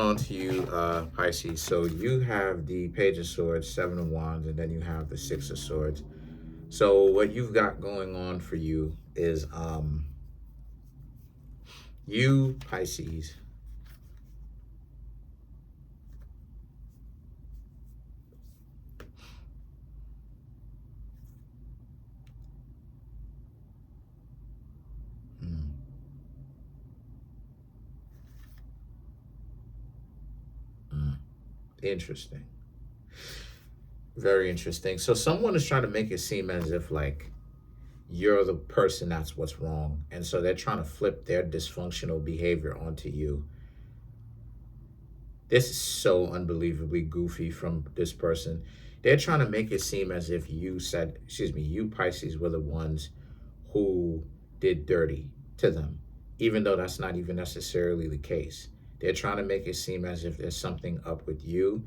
On to you, Pisces. So you have the Page of Swords, Seven of Wands, and then you have the Six of Swords. So what you've got going on for you is you, Pisces. Mm, mm. Interesting. Very interesting. So someone is trying to make it seem as if like you're the person that's what's wrong. And so they're trying to flip their dysfunctional behavior onto you. This is so unbelievably goofy from this person. They're trying to make it seem as if you Pisces were the ones who did dirty to them, even though that's not even necessarily the case. They're trying to make it seem as if there's something up with you,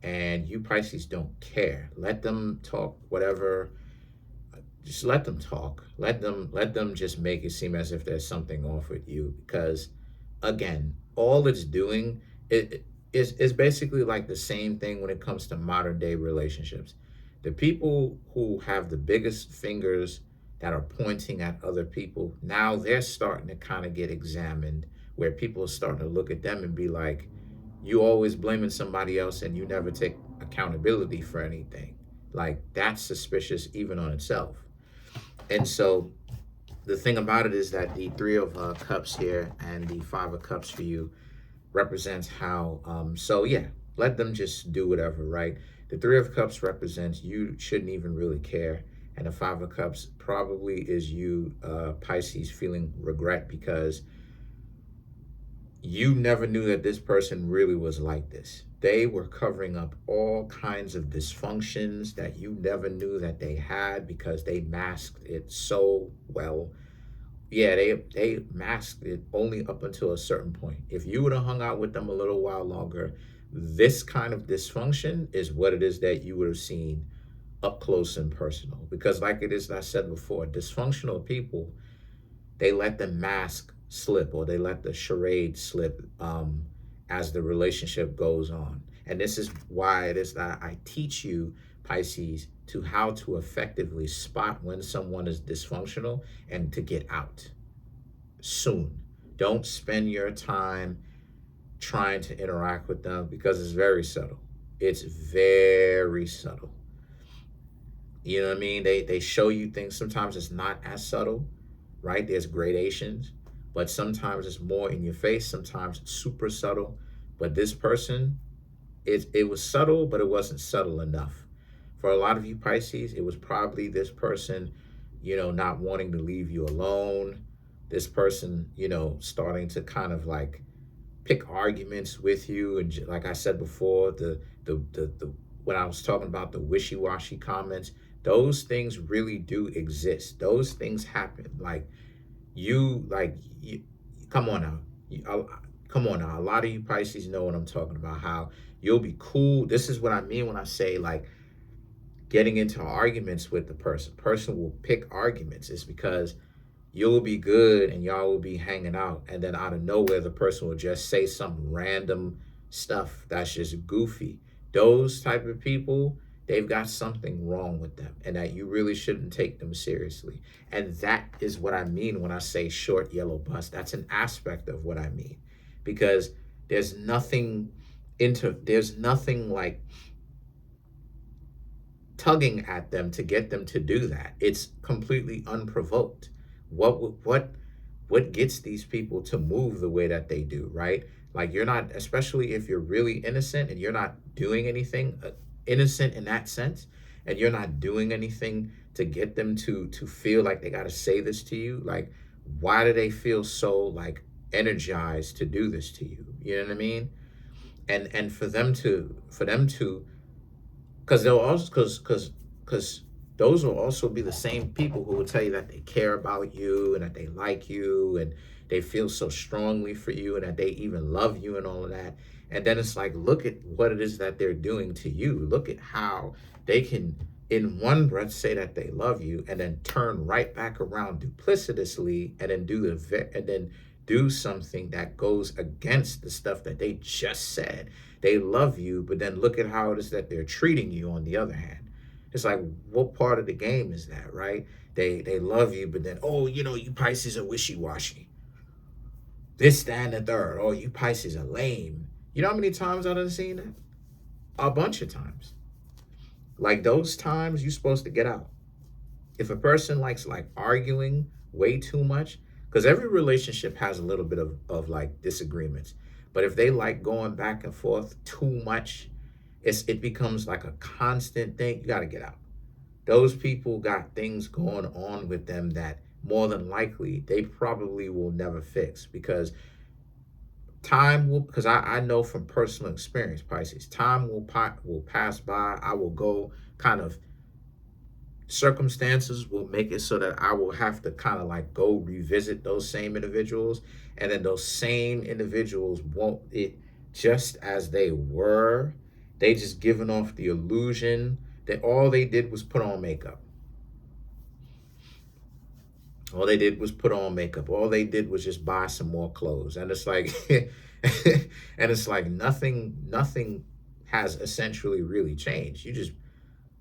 and you Pisces don't care. Let them talk whatever. Just let them talk. Let them just make it seem as if there's something off with you, because again, all it's doing is basically like the same thing when it comes to modern day relationships. The people who have the biggest fingers that are pointing at other people, now they're starting to kind of get examined, where people are starting to look at them and be like, you always blaming somebody else and you never take accountability for anything. Like, that's suspicious even on itself. And so the thing about it is that the Three of Cups here and the Five of Cups for you represents how, so yeah, let them just do whatever, right? The Three of Cups represents you shouldn't even really care. And the Five of Cups probably is you, Pisces, feeling regret because you never knew that this person really was like this. They were covering up all kinds of dysfunctions that you never knew that they had because they masked it so well. Yeah, they masked it only up until a certain point. If you would have hung out with them a little while longer, this kind of dysfunction is what it is that you would have seen up close and personal. Because like it is, I said before, dysfunctional people, they let the mask slip, or they let the charade slip, as the relationship goes on. And this is why it is that I teach you, Pisces, to how to effectively spot when someone is dysfunctional and to get out soon. Don't spend your time trying to interact with them because it's very subtle. It's very subtle. You know what I mean? They show you things. Sometimes it's not as subtle, right? There's gradations, but sometimes it's more in your face. Sometimes it's super subtle. But this person, it was subtle, but it wasn't subtle enough. For a lot of you Pisces, it was probably this person, not wanting to leave you alone. This person, starting to kind of like pick arguments with you, and like I said before, the when I was talking about the wishy-washy comments, those things really do exist. Those things happen. Like, come on now. Come on now. A lot of you Pisces know what I'm talking about. How you'll be cool. This is what I mean when I say like getting into arguments with the person. Person will pick arguments. It's because you'll be good and y'all will be hanging out, and then out of nowhere the person will just say some random stuff that's just goofy. Those type of people, they've got something wrong with them, and that you really shouldn't take them seriously. And that is what I mean when I say short yellow bus. That's an aspect of what I mean, because there's nothing like tugging at them to get them to do that. It's completely unprovoked. What gets these people to move the way that they do, right? Like, you're not, especially if you're really innocent and you're not doing anything, innocent in that sense, and you're not doing anything to get them to feel like they got to say this to you. Like, why do they feel so like energized to do this to you? You know what I mean? And for them to because they'll also because those will also be the same people who will tell you that they care about you and that they like you and they feel so strongly for you and that they even love you and all of that. And then it's like, look at what it is that they're doing to you. Look at how they can in one breath say that they love you and then turn right back around duplicitously and then do something that goes against the stuff that they just said. They love you, but then look at how it is that they're treating you on the other hand. It's like, what part of the game is that, right? They love you, but then, oh, you Pisces are wishy-washy. This, that, and the third. Oh, you Pisces are lame. You know how many times I've seen that? A bunch of times. Like those times you're supposed to get out. If a person likes like arguing way too much, because every relationship has a little bit of like disagreements, but if they like going back and forth too much, it becomes like a constant thing. You got to get out. Those people got things going on with them that more than likely they probably will never fix, because time will, because I know from personal experience, Pisces, time will pass by. I will go kind of, circumstances will make it so that I will have to kind of like go revisit those same individuals, and then those same individuals won't it just as they were. They just giving off the illusion that all they did was put on makeup. All they did was put on makeup. All they did was just buy some more clothes. And it's like and it's like nothing has essentially really changed. You just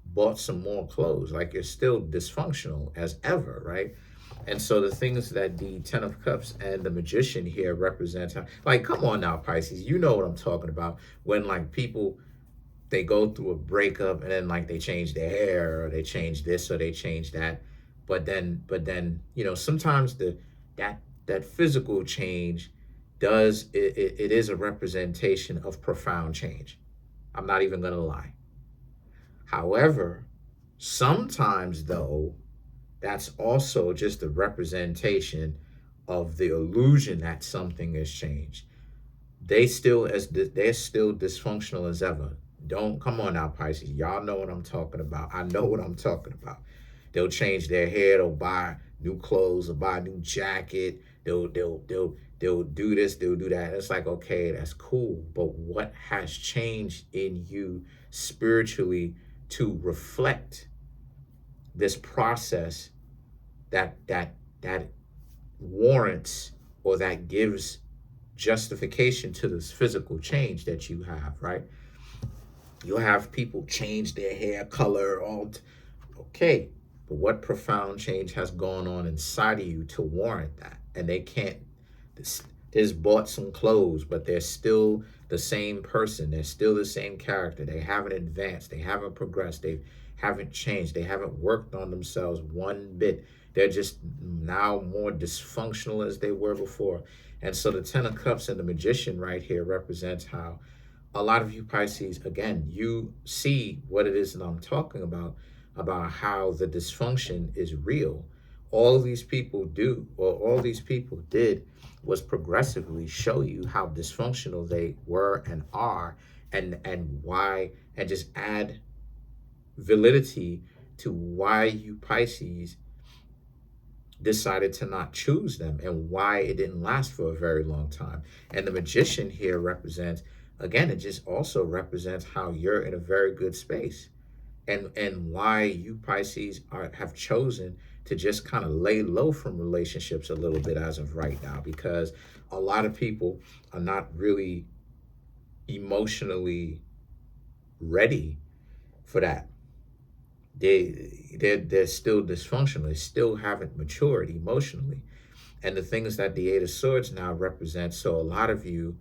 bought some more clothes. Like you're still dysfunctional as ever, right? And so the things that the Ten of Cups and the Magician here represent, like, come on now, Pisces, you know what I'm talking about. When like people, they go through a breakup and then like they change their hair, or they change this or they change that, but then sometimes that physical change does it is a representation of profound change. I'm not even gonna lie. However, sometimes though, that's also just a representation of the illusion that something has changed. They're still dysfunctional as ever. Don't come on now, Pisces. Y'all know what I'm talking about. I know what I'm talking about. They'll change their hair. They'll buy new clothes. They'll buy a new jacket. They'll do this. They'll do that. It's like, okay, that's cool. But what has changed in you spiritually to reflect this process that warrants, or that gives justification to this physical change that you have, right? You'll have people change their hair color, okay, but what profound change has gone on inside of you to warrant that? And they can't, just bought some clothes, but they're still the same person. They're still the same character. They haven't advanced. They haven't progressed. They haven't changed. They haven't worked on themselves one bit. They're just now more dysfunctional as they were before. And so the Ten of Cups and the Magician right here represents how a lot of you Pisces, again, you see what it is that I'm talking about how the dysfunction is real. All these people do, or all these people did, was progressively show you how dysfunctional they were and are, and why, and just add validity to why you Pisces decided to not choose them, and why it didn't last for a very long time. And the Magician here represents, again, it just also represents how you're in a very good space, and why you Pisces have chosen to just kind of lay low from relationships a little bit as of right now, because a lot of people are not really emotionally ready for that. They're still dysfunctional. They still haven't matured emotionally. And the things that the Eight of Swords now represents, so a lot of you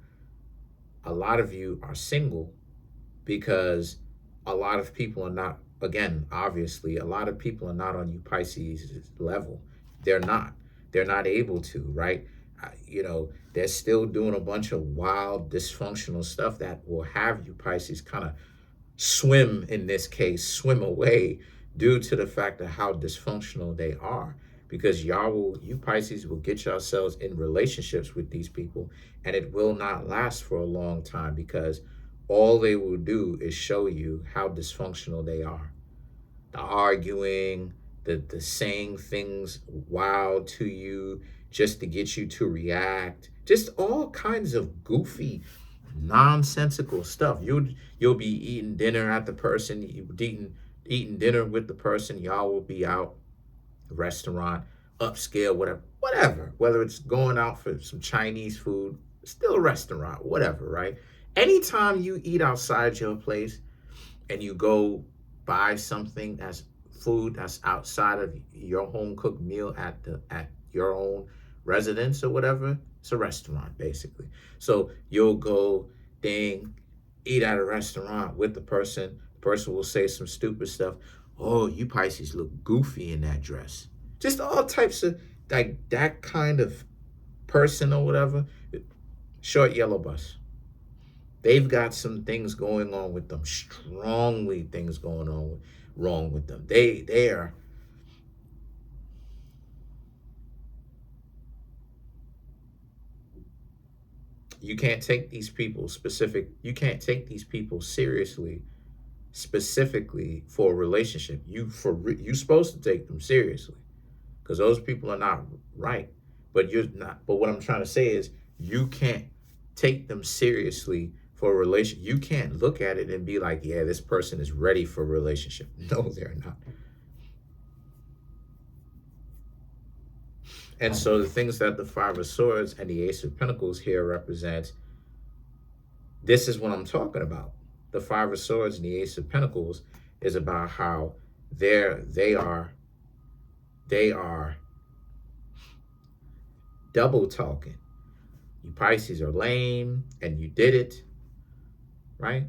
are single because a lot of people are not, again, obviously, a lot of people are not on you Pisces level. They're not. They're not able to, right? They're still doing a bunch of wild, dysfunctional stuff that will have you Pisces kind of swim, in this case, swim away, due to the fact of how dysfunctional they are. Because you Pisces will get yourselves in relationships with these people, and it will not last for a long time, because all they will do is show you how dysfunctional they are. The arguing, the saying things wild to you just to get you to react, just all kinds of goofy, nonsensical stuff. You'll be eating dinner at the person, eating dinner with the person, y'all will be out restaurant, upscale, whatever, whether it's going out for some Chinese food, still a restaurant, whatever, right? Anytime you eat outside your place and you go buy something that's food that's outside of your home cooked meal at your own residence or whatever, it's a restaurant basically. So you'll go ding, eat at a restaurant with the person. The person will say some stupid stuff. Oh, you Pisces look goofy in that dress. Just all types of like that kind of person or whatever. Short yellow bus. They've got some things going on with them, strongly things going on wrong with them. They are, you can't take these people you can't take these people seriously specifically for a relationship. You supposed to take them seriously because those people are not right. But you're not. But what I'm trying to say is you can't take them seriously for a relationship. You can't look at it and be like, yeah, this person is ready for a relationship. No, they're not. And so the things that the Five of Swords and the Ace of Pentacles here represent, this is what I'm talking about. The Five of Swords and the Ace of Pentacles is about how they are double talking. You Pisces are lame and you did it, right?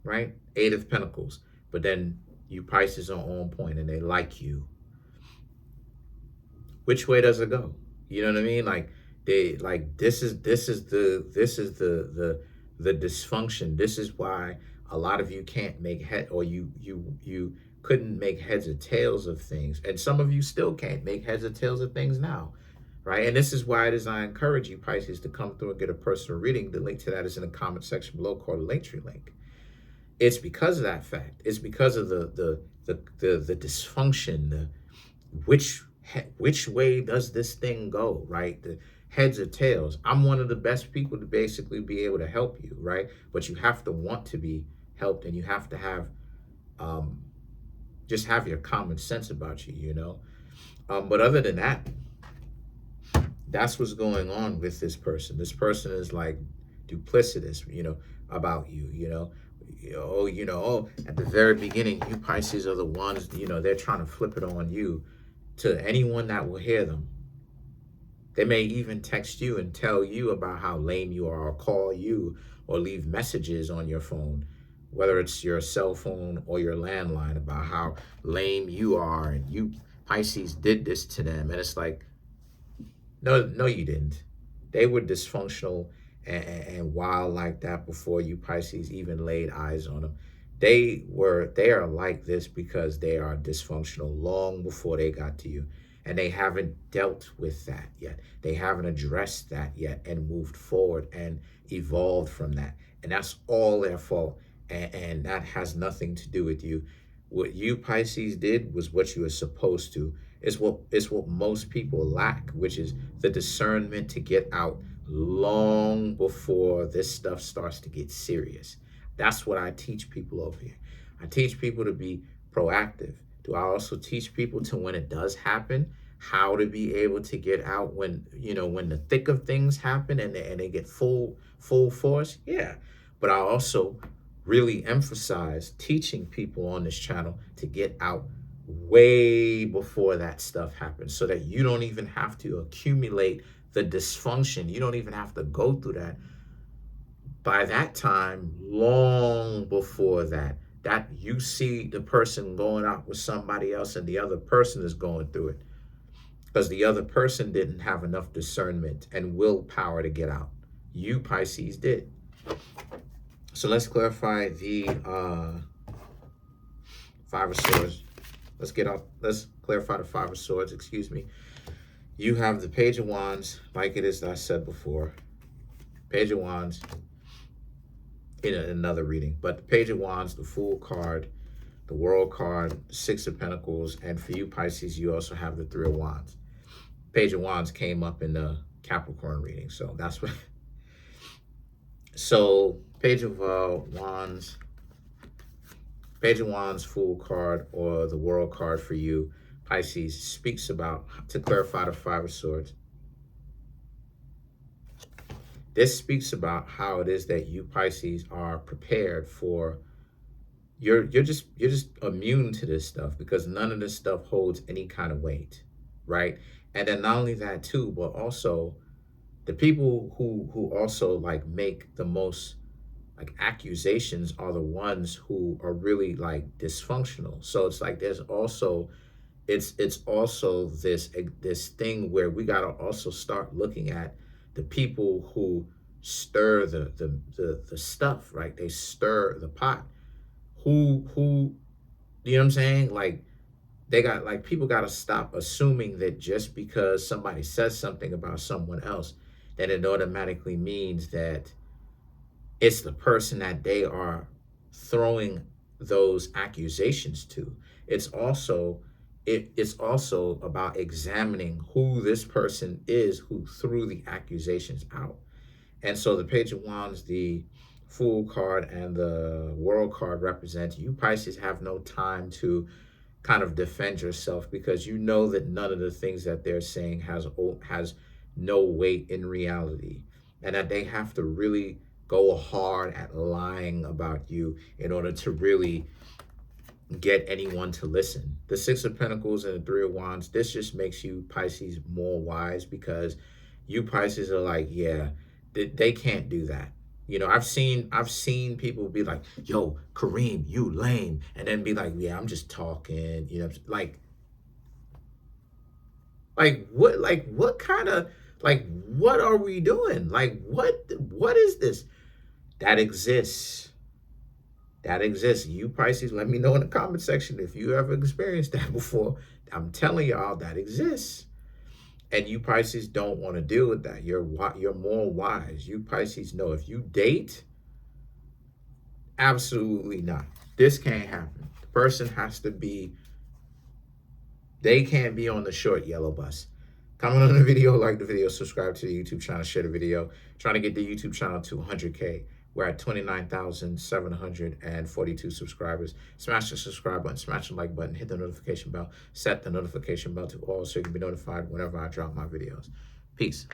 Right? Eight of Pentacles. But then you Pisces are on point and they like you. Which way does it go? You know what I mean? Like this is the dysfunction. This is why a lot of you can't make head, or you couldn't make heads or tails of things. And some of you still can't make heads or tails of things now. Right? And this is why it is I encourage you, Pisces, to come through and get a personal reading. The link to that is in the comment section below, called the Linktree link. It's because of that fact. It's because of the dysfunction, which way does this thing go, right? The heads or tails. I'm one of the best people to basically be able to help you, right? But you have to want to be helped, and you have to have just have your common sense about you, you know? But other than that, that's what's going on with this person. This person is like duplicitous, you know, about you, you know. Oh, at the very beginning, you Pisces are the ones, you know, they're trying to flip it on you to anyone that will hear them. They may even text you and tell you about how lame you are, or call you, or leave messages on your phone, whether it's your cell phone or your landline, about how lame you are and you Pisces did this to them. And it's like, no, you didn't. They were dysfunctional and wild like that before you Pisces even laid eyes on them. They are like this because they are dysfunctional long before they got to you. And they haven't dealt with that yet. They haven't addressed that yet and moved forward and evolved from that. And that's all their fault. And that has nothing to do with you. What you Pisces did was what you were supposed to. It's what most people lack, which is the discernment to get out long before this stuff starts to get serious. That's what I teach people over here. I teach people to be proactive. Do I also teach people to, when it does happen, how to be able to get out when, you know, when the thick of things happen and they get full force? Yeah. But I also really emphasize teaching people on this channel to get out way before that stuff happens, so that you don't even have to accumulate the dysfunction. You don't even have to go through that. By that time, long before that you see the person going out with somebody else and the other person is going through it because the other person didn't have enough discernment and willpower to get out. You Pisces did. So let's clarify the Five of Swords. Let's clarify the Five of Swords, excuse me. You have the Page of Wands, like it is that I said before. Page of Wands in another reading. But the Page of Wands, the Fool card, the World card, Six of Pentacles, and for you Pisces, you also have the Three of Wands. Page of Wands came up in the Capricorn reading, so that's what. So Page of Wands, Fool card, or the World card for you Pisces, speaks about, to clarify the Five of Swords, this speaks about how it is that you Pisces are prepared for, you're just immune to this stuff because none of this stuff holds any kind of weight, right? And then not only that too, but also the people who also like make the most like accusations are the ones who are really like dysfunctional. So it's like there's also, it's also this thing where we got to also start looking at the people who stir the stuff, right? They stir the pot. Who you know what I'm saying? Like they got, like, people got to stop assuming that just because somebody says something about someone else, that it automatically means that it's the person that they are throwing those accusations to. It's also, it's also about examining who this person is who threw the accusations out. And so the Page of Wands, the Fool card, and the World card represent you Pisces have no time to kind of defend yourself because you know that none of the things that they're saying has no weight in reality, and that they have to really go hard at lying about you in order to really get anyone to listen. The Six of Pentacles and the Three of Wands, this just makes you Pisces more wise because you Pisces are like, yeah, they can't do that. You know, I've seen people be like, yo, Kareem, you lame, and then be like, yeah, I'm just talking, you know, like what kind of, like, what are we doing? Like what is this? That exists. That exists. You Pisces, let me know in the comment section if you ever experienced that before. I'm telling y'all that exists. And you Pisces don't want to deal with that. You're more wise. You Pisces know if you date, absolutely not. This can't happen. The person has to be, they can't be on the short yellow bus. Comment on the video, like the video, subscribe to the YouTube channel, share the video. Trying to get the YouTube channel to 100K. We're at 29,742 subscribers. Smash the subscribe button, smash the like button, hit the notification bell, set the notification bell to all so you can be notified whenever I drop my videos. Peace.